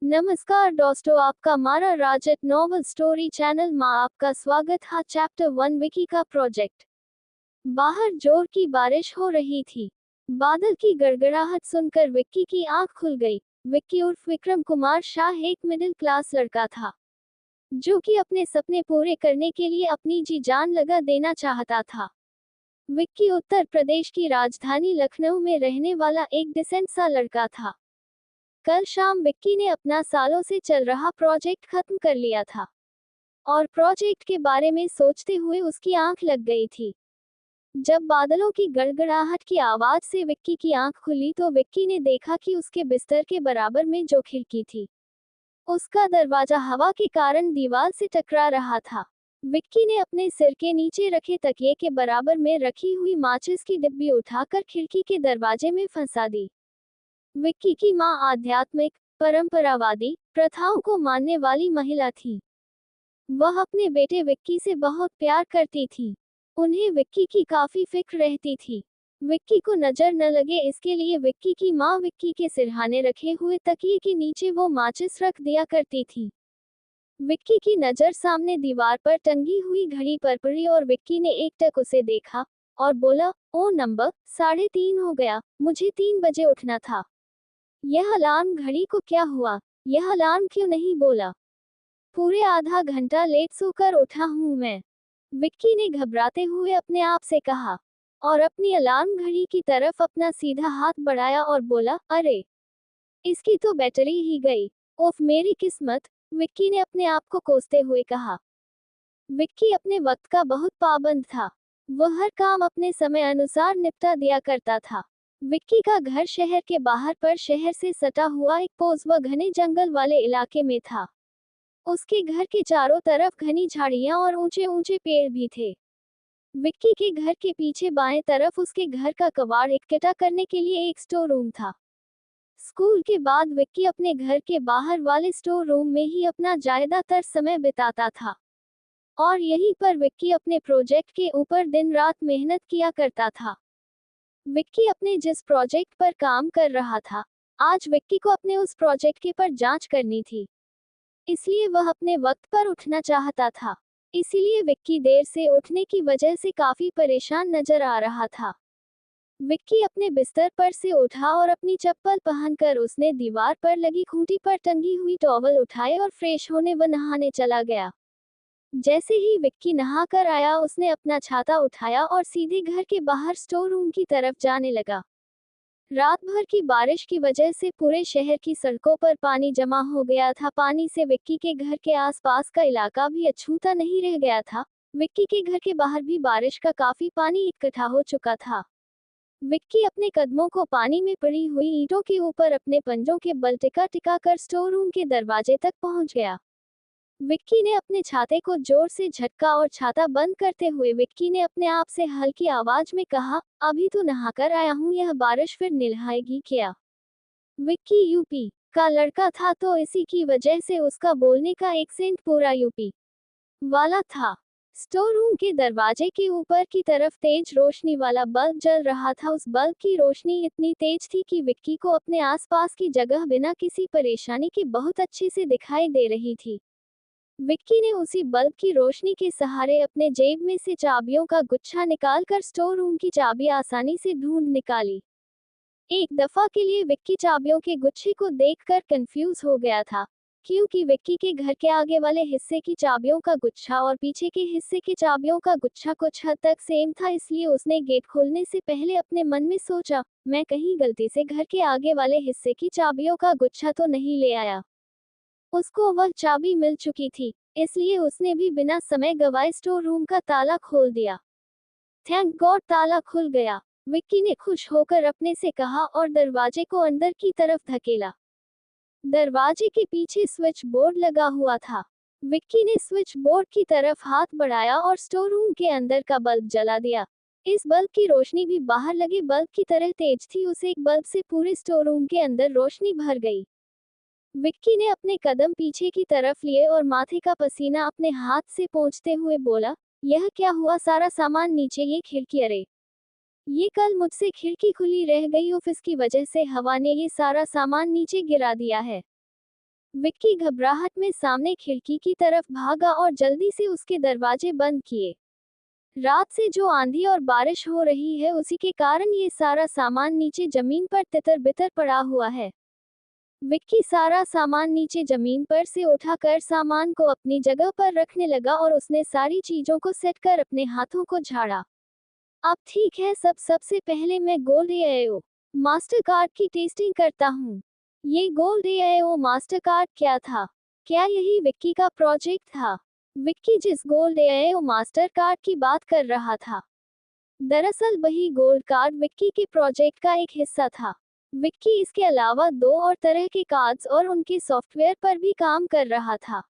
नमस्कार दोस्तों, आपका हमारा राजत नॉवल स्टोरी चैनल में आपका स्वागत है। चैप्टर 1 विकी का प्रोजेक्ट। बाहर जोर की बारिश हो रही थी। बादल की गड़गड़ाहट सुनकर विक्की की आंख खुल गई। विक्की उर्फ विक्रम कुमार शाह एक मिडिल क्लास लड़का था जो कि अपने सपने पूरे करने के लिए अपनी जी जान लगा देना चाहता था। विक्की उत्तर प्रदेश की राजधानी लखनऊ में रहने वाला एक डिसेंट सा लड़का था। कल शाम विक्की ने अपना सालों से चल रहा प्रोजेक्ट खत्म कर लिया था और प्रोजेक्ट के बारे में सोचते हुए उसकी आंख लग गई थी। जब बादलों की गड़गड़ाहट की आवाज से विक्की की आंख खुली तो विक्की ने देखा कि उसके बिस्तर के बराबर में जो खिड़की थी उसका दरवाजा हवा के कारण दीवार से टकरा रहा था। विक्की ने अपने सिर के नीचे रखे तकिए के बराबर में रखी हुई माचिस की डिब्बी उठाकर खिड़की के दरवाजे में फंसा दी। विक्की की मां आध्यात्मिक, परंपरावादी प्रथाओं को मानने वाली महिला थी। वह अपने बेटे विक्की से बहुत प्यार करती थी। उन्हें विक्की की काफी फिक्र रहती थी। विक्की को नजर न लगे इसके लिए विक्की की मां विक्की के सिरहाने रखे हुए तकिए के नीचे वो माचिस रख दिया करती थी। विक्की की नजर सामने दीवार पर टंगी हुई घड़ी पर पड़ी और विक्की ने एकटक उसे देखा और बोला, ओ नंबर 3:30 हो गया, मुझे 3 बजे उठना था। यह अलार्म घड़ी को क्या हुआ? यह अलार्म क्यों नहीं बोला? पूरे आधा घंटा लेट सोकर उठा हूं मैं, विक्की ने घबराते हुए अपने आप से कहा और अपनी अलार्म घड़ी की तरफ अपना सीधा हाथ बढ़ाया और बोला, अरे, इसकी तो बैटरी ही गई। ओफ मेरी किस्मत, विक्की ने अपने आप को कोसते हुए कहा। विक्की अपने वक्त का बहुत पाबंद था। वह हर काम अपने समय अनुसार निपटा दिया करता था। विक्की का घर शहर के बाहर पर शहर से सटा हुआ एक पोज व घने जंगल वाले इलाके में था। उसके घर के चारों तरफ घनी झाड़ियां और ऊंचे ऊंचे पेड़ भी थे। विक्की के घर के पीछे बाएं तरफ उसके घर का कबाड़ इकट्ठा करने के लिए एक स्टोर रूम था। स्कूल के बाद विक्की अपने घर के बाहर वाले स्टोर रूम में ही अपना ज्यादातर समय बिताता था और यहीं पर विक्की अपने प्रोजेक्ट के ऊपर दिन रात मेहनत किया करता था। विक्की अपने जिस प्रोजेक्ट पर काम कर रहा था, आज विक्की को अपने उस प्रोजेक्ट के पर जांच करनी थी, इसलिए वह अपने वक्त पर उठना चाहता था। इसीलिए विक्की देर से उठने की वजह से काफी परेशान नजर आ रहा था। विक्की अपने बिस्तर पर से उठा और अपनी चप्पल पहनकर उसने दीवार पर लगी खूंटी पर टंगी हुई टॉवल उठाए और फ्रेश होने व नहाने चला गया। जैसे ही विक्की नहाकर आया उसने अपना छाता उठाया और सीधे घर के बाहर स्टोर रूम की तरफ जाने लगा। रात भर की बारिश की वजह से पूरे शहर की सड़कों पर पानी जमा हो गया था। पानी से विक्की के घर के आसपास का इलाका भी अछूता नहीं रह गया था। विक्की के घर के बाहर भी बारिश का काफी पानी इकट्ठा हो चुका था। विक्की अपने कदमों को पानी में पड़ी हुई ईंटों के ऊपर अपने पंजों के बल टिका टिका कर स्टोर रूम के दरवाजे तक पहुंच गया। विक्की ने अपने छाते को जोर से झटका और छाता बंद करते हुए विक्की ने अपने आप से हल्की आवाज में कहा, अभी तो नहाकर आया हूँ, यह बारिश फिर नहाएगी क्या? विक्की यूपी का लड़का था तो इसी की वजह से उसका बोलने का एक्सेंट पूरा यूपी वाला था। स्टोर रूम के दरवाजे के ऊपर की तरफ तेज रोशनी वाला बल्ब जल रहा था। उस बल्ब की रोशनी इतनी तेज थी कि विक्की को अपने आसपास की जगह बिना किसी परेशानी के बहुत अच्छे से दिखाई दे रही थी। विक्की ने उसी बल्ब की रोशनी के सहारे अपने जेब में से चाबियों का गुच्छा निकालकर स्टोर रूम की चाबी आसानी से ढूंढ निकाली। एक दफा के लिए विक्की चाबियों के गुच्छे को देखकर कंफ्यूज हो गया था, क्योंकि विक्की के घर के आगे वाले हिस्से की चाबियों का गुच्छा और पीछे के हिस्से की चाबियों का गुच्छा कुछ हद तक सेम था। इसलिए उसने गेट खोलने से पहले अपने मन में सोचा, मैं कहीं गलती से घर के आगे वाले हिस्से की चाबियों का गुच्छा तो नहीं ले आया। उसको वह चाबी मिल चुकी थी, इसलिए उसने भी बिना समय गवाए स्टोर रूम का ताला खोल दिया। थैंक गॉड, ताला खुल गया, विक्की ने खुश होकर अपने से कहा और दरवाजे को अंदर की तरफ धकेला। दरवाजे के पीछे स्विच बोर्ड लगा हुआ था। विक्की ने स्विच बोर्ड की तरफ हाथ बढ़ाया और स्टोर रूम के अंदर का बल्ब जला दिया। इस बल्ब की रोशनी भी बाहर लगे बल्ब की तरह तेज थी। उस एक बल्ब से पूरे स्टोर रूम के अंदर रोशनी भर गई। विक्की ने अपने कदम पीछे की तरफ लिए और माथे का पसीना अपने हाथ से पोंछते हुए बोला, यह क्या हुआ? सारा सामान नीचे, ये खिड़की, अरे ये कल मुझसे खिड़की खुली रह गई, ऑफिस की वजह से हवा ने ये सारा सामान नीचे गिरा दिया है। विक्की घबराहट में सामने खिड़की की तरफ भागा और जल्दी से उसके दरवाजे बंद किए। रात से जो आंधी और बारिश हो रही है उसी के कारण ये सारा सामान नीचे जमीन पर तितर बितर पड़ा हुआ है। विक्की सारा सामान नीचे जमीन पर से उठाकर सामान को अपनी जगह पर रखने लगा और उसने सारी चीजों को सेट कर अपने हाथों को झाड़ा। अब ठीक है, सबसे पहले मैं गोल्ड एओ मास्टर कार्ड की टेस्टिंग करता हूँ। ये गोल्ड एओ मास्टर कार्ड क्या था? क्या यही विक्की का प्रोजेक्ट था? विक्की जिस गोल्ड एओ मास्टर कार्ड की बात कर रहा था, दरअसल वही गोल्ड कार्ड विक्की के प्रोजेक्ट का एक हिस्सा था। विक्की इसके अलावा 2 और तरह के कार्ड्स और उनके सॉफ्टवेयर पर भी काम कर रहा था।